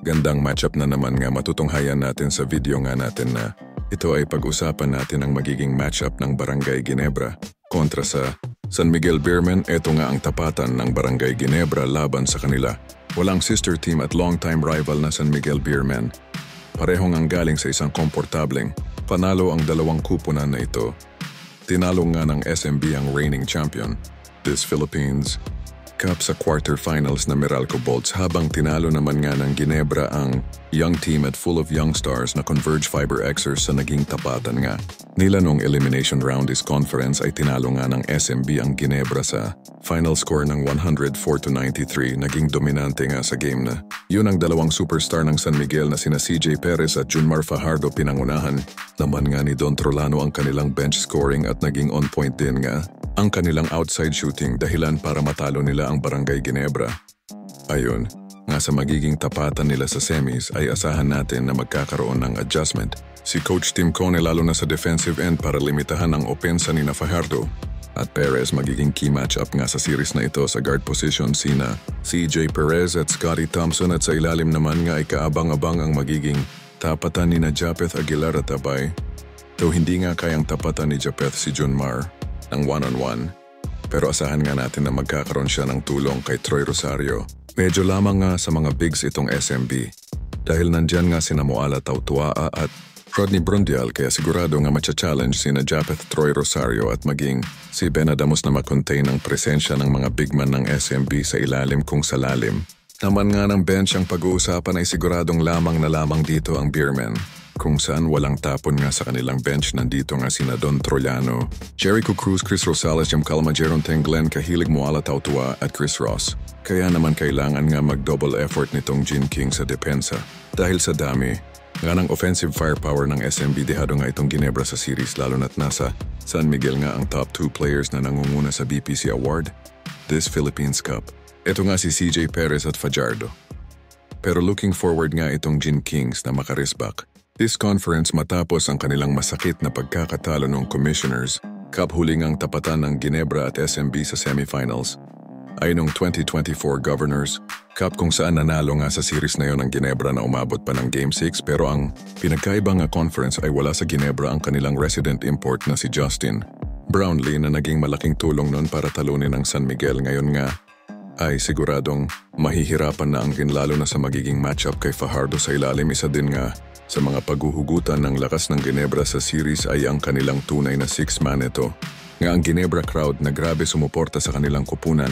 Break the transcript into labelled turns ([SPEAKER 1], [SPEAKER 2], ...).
[SPEAKER 1] Gandang matchup na naman nga matutunghayan natin sa video nga natin na ito ay pag-usapan natin ang magiging matchup ng Barangay Ginebra kontra sa San Miguel Beermen. Ito nga ang tapatan ng Barangay Ginebra laban sa kanila. Walang sister team at long-time rival na San Miguel Beermen. Parehong ang galing sa isang komportableng panalo ang dalawang kupunan na ito. Tinalo nga ng SMB ang reigning champion, this Philippines Cup sa quarterfinals na Meralco Bolts, habang tinalo naman nga ng Ginebra ang young team at full of young stars na Converge Fiber Xers sa naging tapatan nga. Nila nung elimination round is conference ay tinalo nga ng SMB ang Ginebra sa final score ng 104-93, naging dominante nga sa game na. Yun ang dalawang superstar ng San Miguel na sina CJ Perez at Junmar Fajardo pinangunahan. Naman nga ni Don Trolano ang kanilang bench scoring at naging on point din nga ang kanilang outside shooting, dahilan para matalo nila ang Barangay Ginebra. Ayun, nga sa magiging tapatan nila sa semis ay asahan natin na magkakaroon ng adjustment si Coach Tim Cone, lalo na sa defensive end para limitahan ang opensa ni Fajardo. At Perez, magiging key matchup nga sa series na ito sa guard position sina CJ Perez at Scotty Thompson, at sa ilalim naman nga ay kaabang-abang ang magiging tapatan ni Japeth Aguilar at Abay. Though hindi nga kayang tapatan ni Japeth si Junmar ng one-on-one, pero asahan nga natin na magkakaroon siya ng tulong kay Troy Rosario. Medyo lamang nga sa mga bigs itong SMB dahil nandyan nga sina Moala Tautuaa at Rodney Brundial, kaya sigurado nga matcha-challenge sina Japeth Troy Rosario at maging si Ben Adamos na makontain ang presensya ng mga bigman ng SMB sa ilalim kung sa lalim. Naman nga ng bench ang pag-uusapan ay siguradong lamang na lamang dito ang Beermen, kung saan walang tapon nga sa kanilang bench. Nandito nga sina Don Trolano, Jericho Cruz, Chris Rosales, Jam Calma, Jeron Tenglen, Kahilig, Moala Tautua at Chris Ross. Kaya naman kailangan nga mag-double effort nitong Gin King sa depensa. Dahil sa dami nga ng offensive firepower ng SMB, dehado nga itong Ginebra sa series, lalo na't nasa San Miguel nga ang top 2 players na nangunguna sa BPC Award, this Philippines Cup. Ito nga si CJ Perez at Fajardo. Pero looking forward nga itong Gin Kings na makarisbak this conference matapos ang kanilang masakit na pagkakatalo ng Commissioners Cup, huling ang tapatan ng Ginebra at SMB sa semifinals ay nung 2024 Governors Cup, kung saan nanalo nga sa series na yon ang Ginebra na umabot pa ng Game 6. Pero ang pinagkaiba nga conference ay wala sa Ginebra ang kanilang resident import na si Justin Brownlee, na naging malaking tulong nun para talunin ang San Miguel. Ngayon nga ay siguradong mahihirapan na ang lalo na sa magiging matchup kay Fajardo sa ilalim. Isa din nga sa mga paghuhugutan ng lakas ng Ginebra sa series ay ang kanilang tunay na 6-man ito. Nga ang Ginebra crowd na grabe sumuporta sa kanilang kupunan